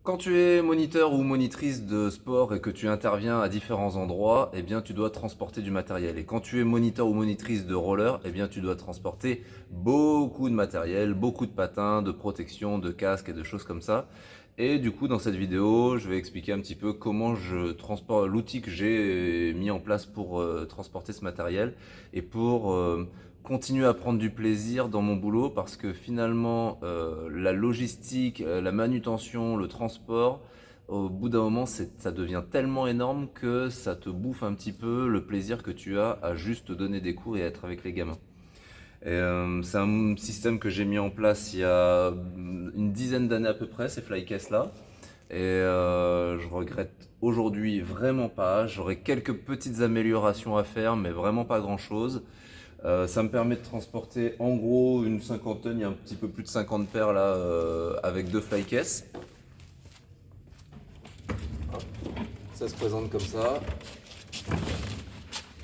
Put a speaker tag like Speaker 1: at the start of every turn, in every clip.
Speaker 1: Quand tu es moniteur ou monitrice de sport et que tu interviens à différents endroits, eh bien, tu dois transporter du matériel. Et quand tu es moniteur ou monitrice de roller, eh bien, tu dois transporter beaucoup de matériel, beaucoup de patins, de protection, de casques et de choses comme ça. Et du coup, dans cette vidéo, je vais expliquer un petit peu comment je transporte l'outil que j'ai mis en place pour transporter ce matériel et pour continuer à prendre du plaisir dans mon boulot parce que finalement, la logistique, la manutention, le transport, au bout d'un moment, ça devient tellement énorme que ça te bouffe un petit peu le plaisir que tu as à juste donner des cours et être avec les gamins. C'est un système que j'ai mis en place il y a une dizaine d'années à peu près, ces flycases là. Et je regrette aujourd'hui vraiment pas. J'aurais quelques petites améliorations à faire, mais vraiment pas grand chose. Ça me permet de transporter en gros une cinquantaine, il y a un petit peu plus de 50 paires là avec deux flycases. Ça se présente comme ça.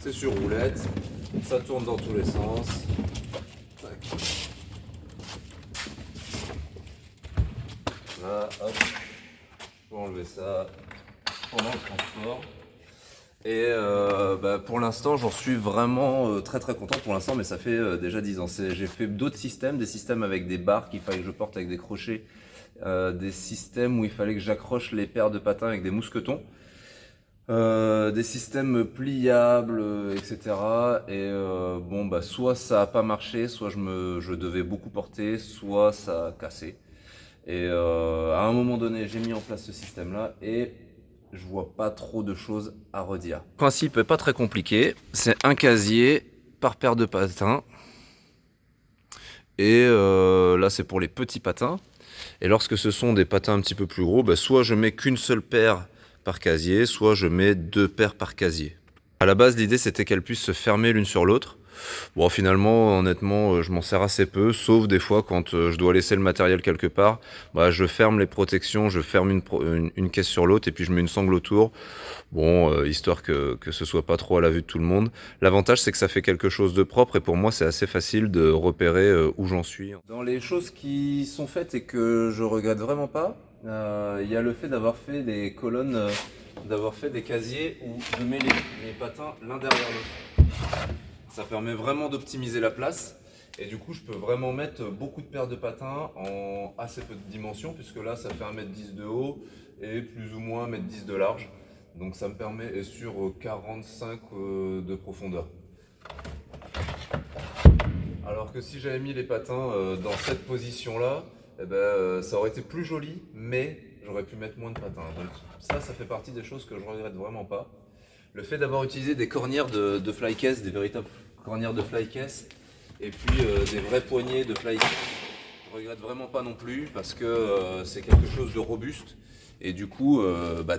Speaker 1: C'est sur roulette. Ça tourne dans tous les sens. Tac. Là, hop. Je peux enlever ça pendant le transport. Et pour l'instant, j'en suis vraiment très très content pour l'instant, mais ça fait déjà 10 ans. J'ai fait d'autres systèmes, des systèmes avec des barres qu'il fallait que je porte avec des crochets, des systèmes où il fallait que j'accroche les paires de patins avec des mousquetons, des systèmes pliables, etc. Et bon, bah, soit ça a pas marché, soit je devais beaucoup porter, soit ça a cassé. Et à un moment donné, j'ai mis en place ce système-là et je vois pas trop de choses à redire. Le principe est pas très compliqué, c'est un casier par paire de patins. Et là, c'est pour les petits patins. Et lorsque ce sont des patins un petit peu plus gros, bah, soit je mets qu'une seule paire par casier, soit je mets deux paires par casier. À la base, l'idée c'était qu'elles puissent se fermer l'une sur l'autre. Bon, finalement, honnêtement, je m'en sers assez peu, sauf des fois quand je dois laisser le matériel quelque part. Bah, je ferme les protections, je ferme une caisse sur l'autre et puis je mets une sangle autour. Bon, histoire que ce soit pas trop à la vue de tout le monde. L'avantage, c'est que ça fait quelque chose de propre et pour moi, c'est assez facile de repérer où j'en suis. Dans les choses qui sont faites et que je regrette vraiment pas, il y a le fait d'avoir fait des colonnes, d'avoir fait des casiers où je mets les patins l'un derrière l'autre. Ça permet vraiment d'optimiser la place. Et du coup, je peux vraiment mettre beaucoup de paires de patins en assez peu de dimensions, puisque là, ça fait 1,10 m de haut et plus ou moins 1,10 m de large. Donc ça me permet, et sur 45 de profondeur. Alors que si j'avais mis les patins dans cette position-là, eh ben, ça aurait été plus joli, mais j'aurais pu mettre moins de patins. Donc ça fait partie des choses que je regrette vraiment pas. Le fait d'avoir utilisé des cornières de flycase, des véritables cornières de flycase, et puis des vrais poignées de flycase, je regrette vraiment pas non plus parce que c'est quelque chose de robuste. Et du coup,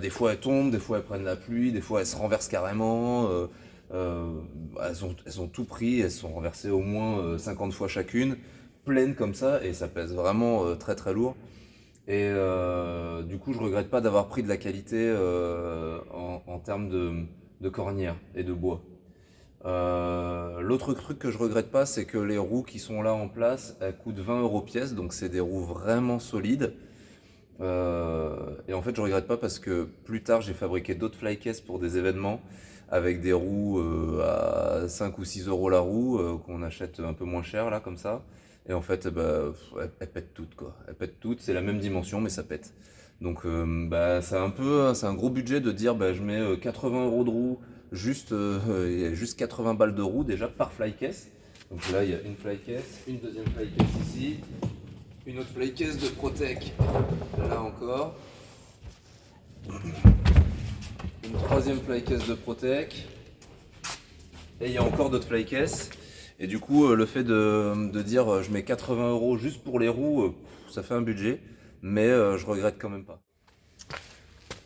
Speaker 1: des fois elles tombent, des fois elles prennent la pluie, des fois elles se renversent carrément. Elles ont tout pris, elles sont renversées au moins 50 fois chacune, pleines comme ça, et ça pèse vraiment très très lourd. Et du coup, je regrette pas d'avoir pris de la qualité en termes de cornière et de bois. L'autre truc que je regrette pas, c'est que les roues qui sont là en place, elles coûtent 20 euros pièce, donc c'est des roues vraiment solides. Et en fait, je regrette pas parce que plus tard, j'ai fabriqué d'autres flycases pour des événements avec des roues à 5 ou 6 euros la roue qu'on achète un peu moins cher là, comme ça. Et en fait, elles pètent toutes quoi. Elles pètent toutes, c'est la même dimension, mais ça pète. Donc, c'est un gros budget de dire, je mets 80 euros de roue, il y a juste 80 balles de roue déjà par flycase. Donc là, il y a une flycase, une deuxième flycase ici, une autre flycase de Protec, là encore. Une troisième flycase de Protec. Et il y a encore d'autres flycases. Et du coup, le fait de dire je mets 80 euros juste pour les roues, ça fait un budget. Mais je regrette quand même pas.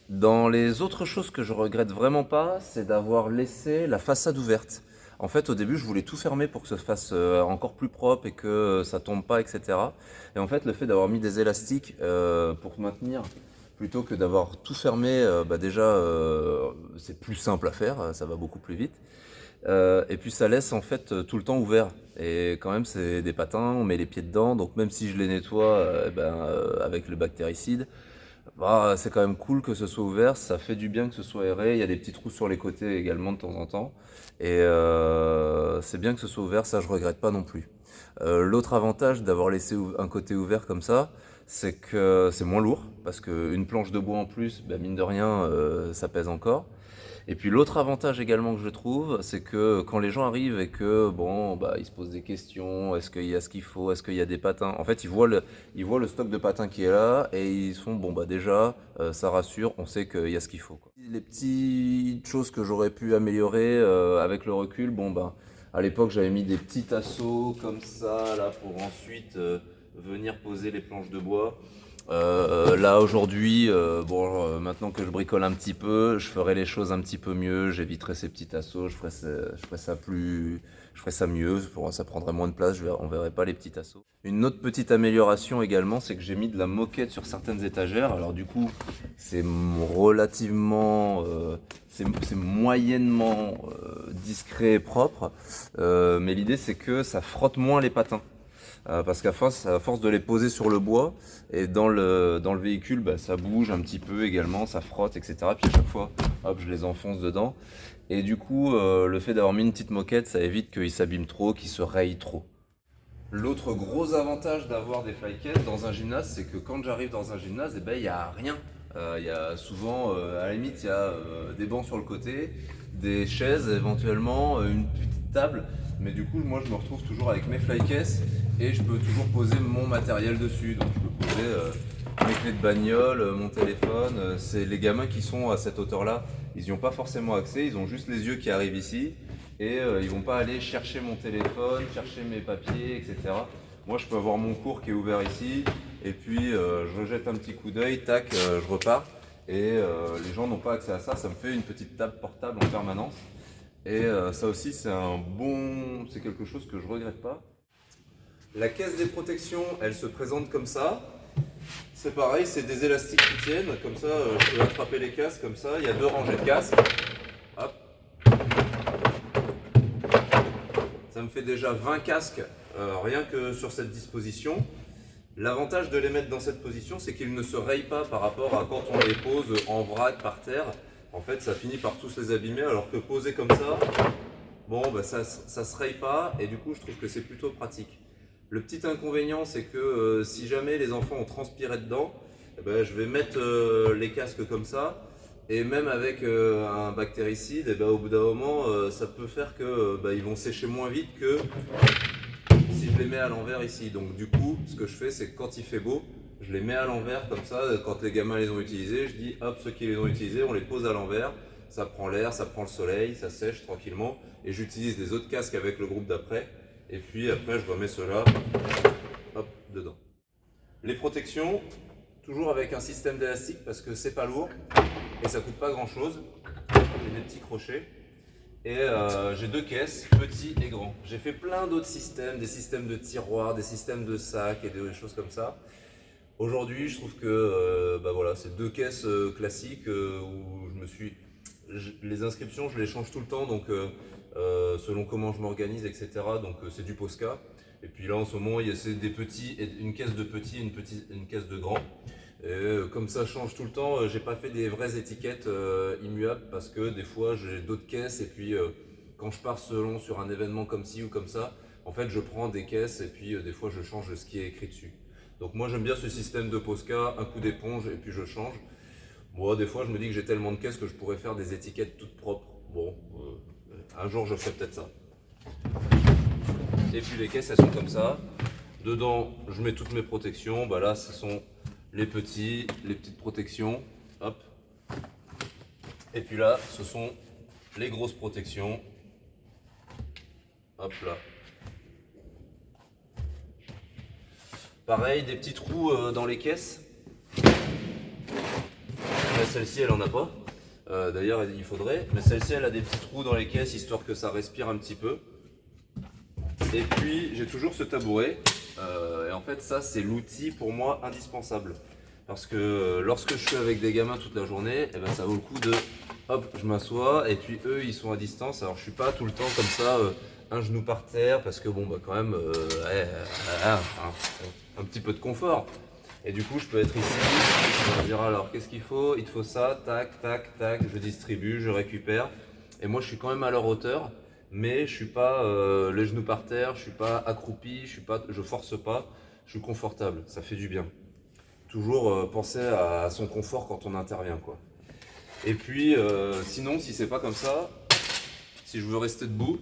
Speaker 1: Dans les autres choses que je regrette vraiment pas, c'est d'avoir laissé la façade ouverte. En fait, au début, je voulais tout fermer pour que ça se fasse encore plus propre et que ça tombe pas, etc. Et en fait, le fait d'avoir mis des élastiques pour maintenir, plutôt que d'avoir tout fermé, déjà, c'est plus simple à faire, ça va beaucoup plus vite. Et puis ça laisse en fait tout le temps ouvert. Et quand même, c'est des patins, on met les pieds dedans, donc même si je les nettoie avec le bactéricide, Bah, c'est quand même cool que ce soit ouvert, ça fait du bien que ce soit aéré, il y a des petits trous sur les côtés également de temps en temps. Et c'est bien que ce soit ouvert, ça je regrette pas non plus. L'autre avantage d'avoir laissé un côté ouvert comme ça, c'est que c'est moins lourd, parce qu'une planche de bois en plus, bah, mine de rien, ça pèse encore. Et puis l'autre avantage également que je trouve, c'est que quand les gens arrivent et que bon, bah, ils se posent des questions, est-ce qu'il y a ce qu'il faut, est-ce qu'il y a des patins. En fait, ils voient le stock de patins qui est là et ils sont bon bah déjà, ça rassure, on sait qu'il y a ce qu'il faut, quoi. Les petites choses que j'aurais pu améliorer avec le recul, bon bah à l'époque j'avais mis des petits tasseaux comme ça là pour ensuite venir poser les planches de bois. Là aujourd'hui, maintenant que je bricole un petit peu, je ferai les choses un petit peu mieux, j'éviterai ces petits tasseaux, je ferai ça mieux, ça prendrait moins de place, on verrait pas les petits tasseaux. Une autre petite amélioration également, c'est que j'ai mis de la moquette sur certaines étagères. Alors du coup, c'est relativement, c'est moyennement discret et propre, mais l'idée c'est que ça frotte moins les patins. Parce qu'à force de les poser sur le bois et dans le véhicule, bah, ça bouge un petit peu également, ça frotte, etc. Puis à chaque fois, hop, je les enfonce dedans. Et du coup, le fait d'avoir mis une petite moquette, ça évite qu'ils s'abîment trop, qu'ils se rayent trop. L'autre gros avantage d'avoir des flycases dans un gymnase, c'est que quand j'arrive dans un gymnase, eh ben, il n'y a rien. Il y a souvent, à la limite, il y a des bancs sur le côté, des chaises éventuellement, une petite table. Mais du coup, moi, je me retrouve toujours avec mes flycases et je peux toujours poser mon matériel dessus. Donc, je peux poser mes clés de bagnole, mon téléphone. C'est les gamins qui sont à cette hauteur-là, ils n'y ont pas forcément accès, ils ont juste les yeux qui arrivent ici et ils vont pas aller chercher mon téléphone, chercher mes papiers, etc. Moi, je peux avoir mon cours qui est ouvert ici, et puis je rejette un petit coup d'œil, tac, je repars. Et les gens n'ont pas accès à ça, ça me fait une petite table portable en permanence. Et ça aussi, c'est quelque chose que je regrette pas. La caisse des protections, elle se présente comme ça. C'est pareil, c'est des élastiques qui tiennent, comme ça, je peux attraper les casques, comme ça. Il y a 2 rangées de casques. Hop. Ça me fait déjà 20 casques rien que sur cette disposition. L'avantage de les mettre dans cette position, c'est qu'ils ne se rayent pas par rapport à quand on les pose en vrac par terre. En fait, ça finit par tous les abîmer, alors que posé comme ça, bon, bah, ça se raye pas, et du coup, je trouve que c'est plutôt pratique. Le petit inconvénient, c'est que si jamais les enfants ont transpiré dedans, eh ben, je vais mettre les casques comme ça. Et même avec un bactéricide, eh ben, au bout d'un moment, ça peut faire que ils vont sécher moins vite que si je les mets à l'envers ici. Donc du coup, ce que je fais, c'est que quand il fait beau, je les mets à l'envers comme ça. Quand les gamins les ont utilisés, je dis hop, ceux qui les ont utilisés, on les pose à l'envers. Ça prend l'air, ça prend le soleil, ça sèche tranquillement. Et j'utilise des autres casques avec le groupe d'après. Et puis après, je remets ceux-là, hop, dedans. Les protections, toujours avec un système d'élastique parce que c'est pas lourd et ça coûte pas grand chose. J'ai des petits crochets. Et j'ai 2 caisses, petits et grands. J'ai fait plein d'autres systèmes, des systèmes de tiroirs, des systèmes de sacs et des choses comme ça. Aujourd'hui, je trouve que voilà, c'est 2 caisses classiques où les inscriptions, je les change tout le temps, donc selon comment je m'organise, etc. Donc c'est du Posca. Et puis là, en ce moment, c'est des petits, une caisse de petits et une caisse de grands. Et comme ça change tout le temps, j'ai pas fait des vraies étiquettes immuables parce que des fois j'ai d'autres caisses et puis quand je pars selon sur un événement comme ci ou comme ça, en fait je prends des caisses et puis des fois je change ce qui est écrit dessus. Donc moi j'aime bien ce système de Posca, un coup d'éponge et puis je change. Moi des fois je me dis que j'ai tellement de caisses que je pourrais faire des étiquettes toutes propres. Bon, un jour je ferai peut-être ça. Et puis les caisses elles sont comme ça. Dedans je mets toutes mes protections. Bah là ce sont les petites protections. Hop. Et puis là ce sont les grosses protections. Hop là. Pareil, des petits trous dans les caisses. Là, celle-ci, elle en a pas. D'ailleurs, il faudrait. Mais celle-ci, elle a des petits trous dans les caisses, histoire que ça respire un petit peu. Et puis, j'ai toujours ce tabouret. Et en fait, ça, c'est l'outil pour moi indispensable. Parce que lorsque je suis avec des gamins toute la journée, eh ben, ça vaut le coup de... Hop, je m'assois. Et puis, eux, ils sont à distance. Alors, je suis pas tout le temps comme ça, un genou par terre. Parce que, bon, bah, quand même, un petit peu de confort. Et du coup, je peux être ici, dire alors qu'est-ce qu'il faut? Il te faut ça, tac, tac, tac, je distribue, je récupère. Et moi je suis quand même à leur hauteur, mais je suis pas les genoux par terre, je suis pas accroupi, je force pas, je suis confortable, ça fait du bien. Toujours penser à son confort quand on intervient quoi. Et puis sinon si c'est pas comme ça, si je veux rester debout,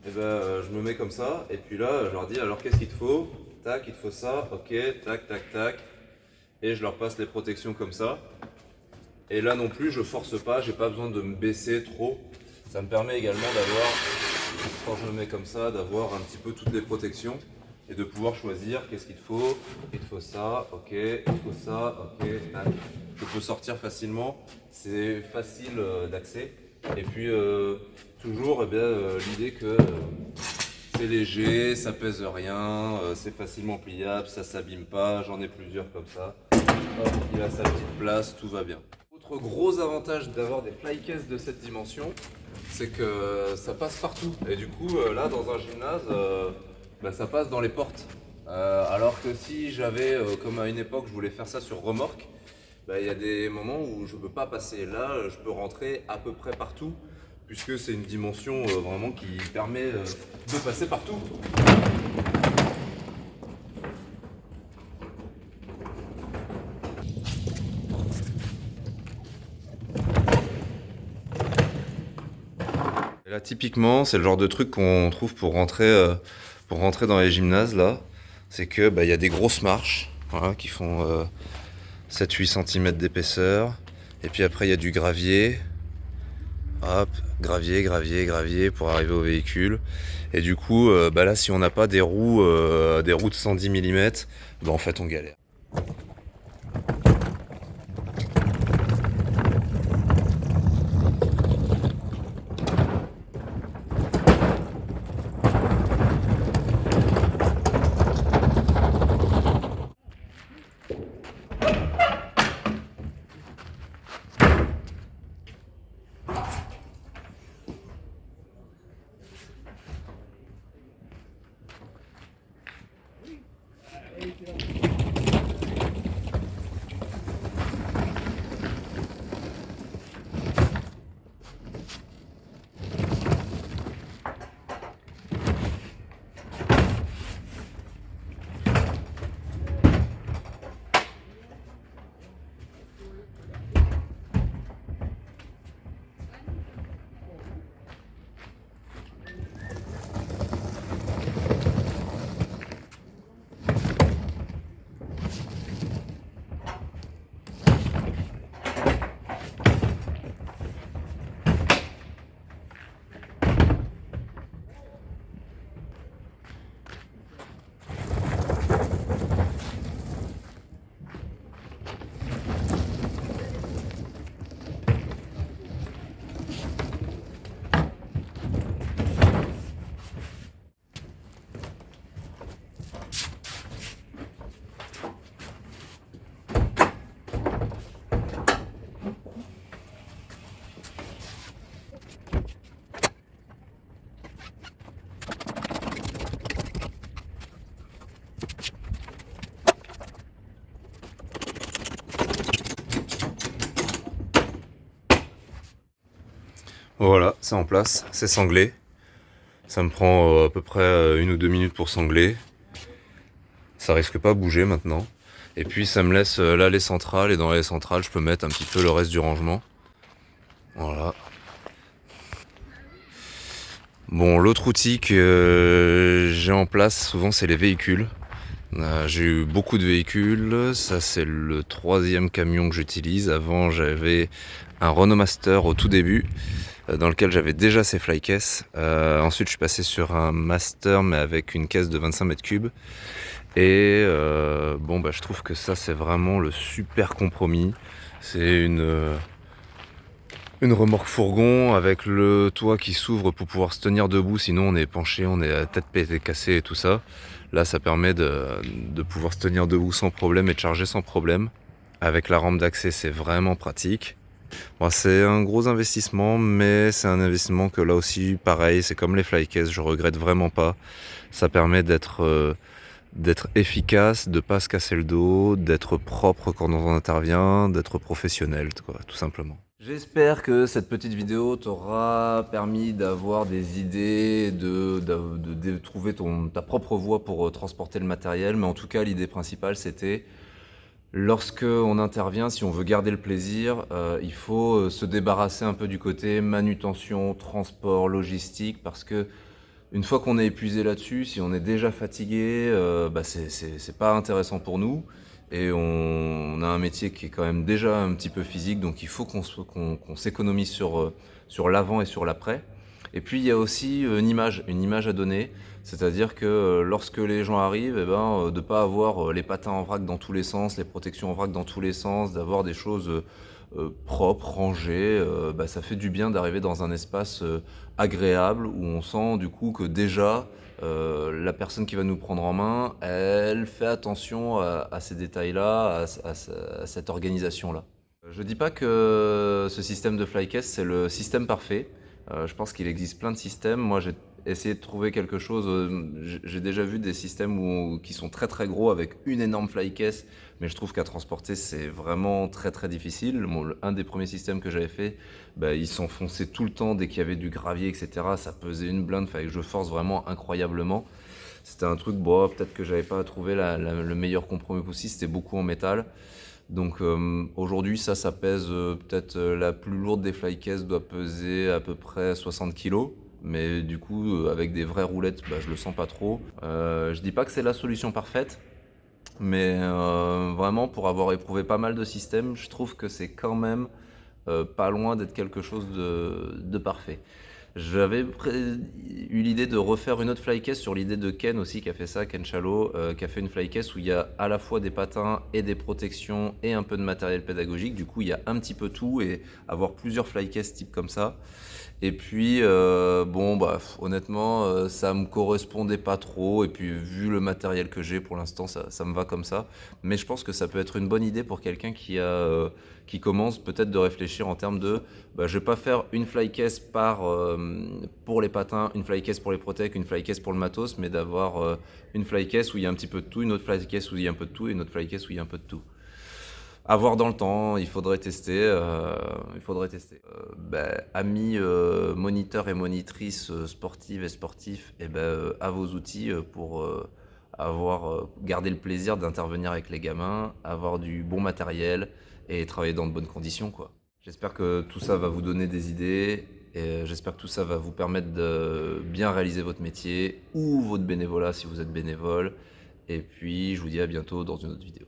Speaker 1: et ben, je me mets comme ça, et puis là, je leur dis alors qu'est-ce qu'il te faut? Tac, il te faut ça, ok, tac, tac, tac. Et je leur passe les protections comme ça. Et là non plus, je force pas, j'ai pas besoin de me baisser trop. Ça me permet également d'avoir, quand je me mets comme ça, d'avoir un petit peu toutes les protections et de pouvoir choisir qu'est-ce qu'il te faut. Il te faut ça, ok, il te faut ça, ok, tac. Je peux sortir facilement, c'est facile d'accès. Et puis toujours l'idée que c'est léger, ça pèse rien, c'est facilement pliable, ça s'abîme pas, j'en ai plusieurs comme ça. Hop, il a sa petite place, tout va bien. Autre gros avantage d'avoir des flycases de cette dimension, c'est que ça passe partout. Et du coup, là, dans un gymnase, ça passe dans les portes. Alors que si j'avais, comme à une époque, je voulais faire ça sur remorque, il y a des moments où je ne peux pas passer. Là, je peux rentrer à peu près partout, puisque c'est une dimension vraiment qui permet de passer partout. Et là, typiquement, c'est le genre de truc qu'on trouve pour rentrer dans les gymnases. Là, c'est que il y a des grosses marches, voilà, qui font 7-8 cm d'épaisseur. Et puis après, il y a du gravier. Hop, gravier, gravier, gravier pour arriver au véhicule. Et du coup, là, si on n'a pas des roues de 110 mm, en fait, on galère. Voilà, c'est en place, c'est sanglé. Ça me prend à peu près 1 ou 2 minutes pour sangler. Ça risque pas à bouger maintenant. Et puis ça me laisse l'allée centrale, et dans l'allée centrale, je peux mettre un petit peu le reste du rangement. Voilà. Bon, l'autre outil que j'ai en place souvent, c'est les véhicules. J'ai eu beaucoup de véhicules, ça c'est le 3e camion que j'utilise. Avant j'avais un Renault Master au tout début, dans lequel j'avais déjà ces flycases. Ensuite je suis passé sur un Master mais avec une caisse de 25 mètres cubes. Et je trouve que ça c'est vraiment le super compromis. C'est une remorque fourgon avec le toit qui s'ouvre pour pouvoir se tenir debout, sinon on est penché, on est à tête cassée et tout ça. Là ça permet de pouvoir se tenir debout sans problème et de charger sans problème. Avec la rampe d'accès c'est vraiment pratique. Bon, c'est un gros investissement, mais c'est un investissement que là aussi pareil, c'est comme les flycases, je regrette vraiment pas. Ça permet d'être d'être efficace, de pas se casser le dos, d'être propre quand on intervient, d'être professionnel, quoi, tout simplement. J'espère que cette petite vidéo t'aura permis d'avoir des idées, de trouver ta propre voie pour transporter le matériel, mais en tout cas l'idée principale c'était, lorsque on intervient, si on veut garder le plaisir, il faut se débarrasser un peu du côté manutention, transport, logistique, parce que une fois qu'on est épuisé là-dessus, si on est déjà fatigué, bah c'est pas intéressant pour nous. Et on a un métier qui est quand même déjà un petit peu physique, donc il faut qu'on s'économise sur l'avant et sur l'après. Et puis il y a aussi une image à donner, c'est-à-dire que lorsque les gens arrivent, eh ben, de ne pas avoir les patins en vrac dans tous les sens, les protections en vrac dans tous les sens, d'avoir des choses propres, rangées, bah, ça fait du bien d'arriver dans un espace agréable où on sent du coup que déjà la personne qui va nous prendre en main, elle fait attention à ces détails-là, à cette organisation-là. Je dis pas que ce système de flycast c'est le système parfait. Je pense qu'il existe plein de systèmes. Moi, j'ai essayé de trouver quelque chose. J'ai déjà vu des systèmes qui sont très très gros avec une énorme flycase, mais je trouve qu'à transporter c'est vraiment très très difficile. Un des premiers systèmes que j'avais fait, bah, il s'enfonçait tout le temps dès qu'il y avait du gravier, etc. Ça pesait une blinde, fallait que je force vraiment incroyablement. C'était un truc, bon, peut-être que j'avais pas trouvé le meilleur compromis possible. C'était beaucoup en métal. Donc aujourd'hui, ça pèse peut-être la plus lourde des flycases doit peser à peu près 60 kg. Mais du coup, avec des vraies roulettes, bah, je le sens pas trop. Je dis pas que c'est la solution parfaite, mais vraiment pour avoir éprouvé pas mal de systèmes, je trouve que c'est quand même pas loin d'être quelque chose de parfait. J'avais eu l'idée de refaire une autre flycase sur l'idée de Ken aussi qui a fait ça, Ken Shallow, qui a fait une flycase où il y a à la fois des patins et des protections et un peu de matériel pédagogique. Du coup, il y a un petit peu tout et avoir plusieurs flycases type comme ça. Et puis, bon, bah, honnêtement, ça me correspondait pas trop. Et puis, vu le matériel que j'ai pour l'instant, ça me va comme ça. Mais je pense que ça peut être une bonne idée pour quelqu'un qui commence peut-être de réfléchir en termes de, bah, je vais pas faire une flycase pour les patins, une flycase pour les protèques, une flycase pour le matos, mais d'avoir une flycase où il y a un petit peu de tout, une autre flycase où il y a un peu de tout, et une autre flycase où il y a un peu de tout. À voir dans le temps, il faudrait tester. Amis moniteurs et monitrices sportives et sportifs, eh ben, à vos outils pour garder le plaisir d'intervenir avec les gamins, avoir du bon matériel et travailler dans de bonnes conditions, quoi. J'espère que tout ça va vous donner des idées et j'espère que tout ça va vous permettre de bien réaliser votre métier ou votre bénévolat si vous êtes bénévole. Et puis, je vous dis à bientôt dans une autre vidéo.